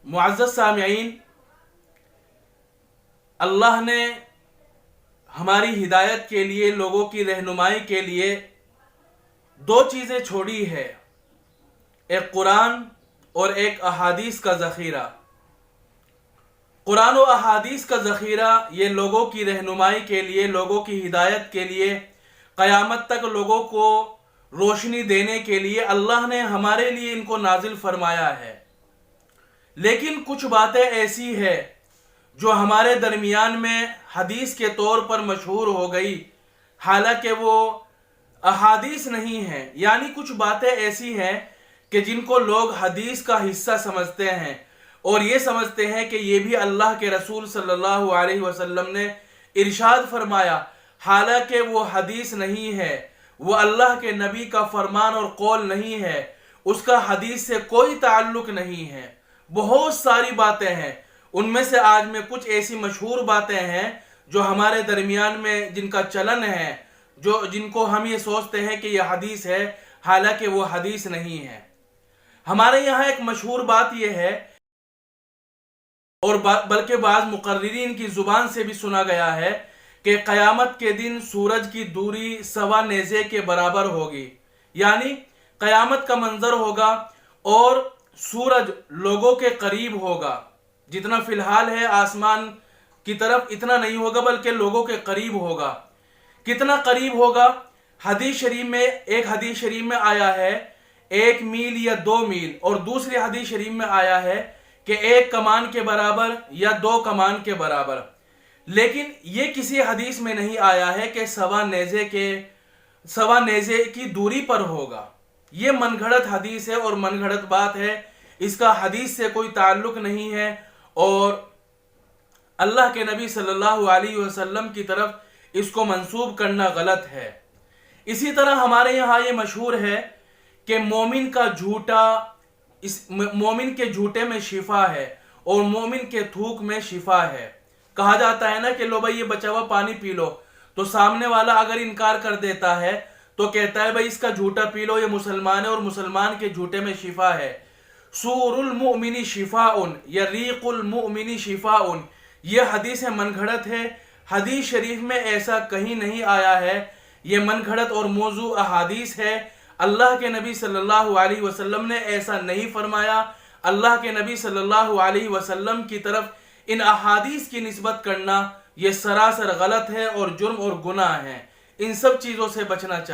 मुअज़्ज़ज़ सामिईन, अल्लाह ने हमारी हिदायत के लिए, लोगों की रहनुमाई के लिए दो चीज़ें छोड़ी है, एक कुरान और एक अहादीस का ज़ख़ीरा। कुरान और अहादीस का ज़ख़ीरा ये लोगों की रहनुमाई के लिए, लोगों की हिदायत के लिए, क़यामत तक लोगों को रोशनी देने के लिए अल्लाह ने हमारे लिए इनको नाजिल फरमाया है। लेकिन कुछ बातें ऐसी है जो हमारे दरमियान में हदीस के तौर पर मशहूर हो गई, हालांकि वो अहादीस नहीं है। यानी कुछ बातें ऐसी हैं कि जिनको लोग हदीस का हिस्सा समझते हैं और ये समझते हैं कि ये भी अल्लाह के रसूल सल्लल्लाहु अलैहि वसल्लम ने इरशाद फरमाया, हालांकि वो हदीस नहीं है, वो अल्लाह के नबी का फरमान और कौल नहीं है, उसका हदीस से कोई ताल्लुक नहीं है। बहुत सारी बातें हैं, उनमें से आज में कुछ ऐसी मशहूर बातें हैं जो हमारे दरमियान में जिनका चलन है, जिनको हम ये सोचते हैं कि यह हदीस है, हालांकि वो हदीस नहीं है। हमारे यहाँ एक मशहूर बात यह है, और बल्कि बाज़ मुक़र्रिरीन की ज़ुबान से भी सुना गया है कि क़यामत के दिन सूरज की दूरी सवा नेज़े के बराबर होगी। यानी क़यामत का मंजर होगा और सूरज लोगों के करीब होगा, जितना फिलहाल है आसमान की तरफ इतना नहीं होगा, बल्कि लोगों के करीब होगा। कितना करीब होगा? हदीस शरीफ में, एक हदीस शरीफ में आया है 1 मील या 2 मील, और दूसरी हदीस शरीफ में आया है कि 1 कमान के बराबर या 2 कमान के बराबर। लेकिन ये किसी हदीस में नहीं आया है कि सवा नेज़े की दूरी पर होगा। ये मनगढ़ंत हदीस है और मनगढ़ंत बात है, इसका हदीस से कोई ताल्लुक नहीं है और अल्लाह के नबी सल्लल्लाहु अलैहि वसल्लम की तरफ इसको मंसूब करना गलत है। इसी तरह हमारे यहाँ ये मशहूर है कि मोमिन के झूठे में शिफा है और मोमिन के थूक में शिफा है। कहा जाता है ना कि लो भाई ये बचा हुआ पानी पी लो, तो सामने वाला अगर इनकार कर देता है तो कहता है भाई इसका झूठा पी लो, ये मुसलमान है और मुसलमान के झूठे में शिफा है। सूरुल मुमिनी शिफाउन या रीकुल मुमिनी शिफाउन, ये हदीस मनगढ़ंत है। हदीस शरीफ में ऐसा कहीं नहीं आया है, ये मनगढ़ंत और मौजू अहादीस है। अल्लाह के नबी सल्लल्लाहु अलैहि वसल्लम ने ऐसा नहीं फरमाया। अल्लाह के नबी सल्लल्लाहु अलैहि वसल्लम की तरफ इन अहादीस की निस्बत करना ये सरासर गलत है और जुर्म और गुनाह है। इन सब चीज़ों से बचना चाहिए।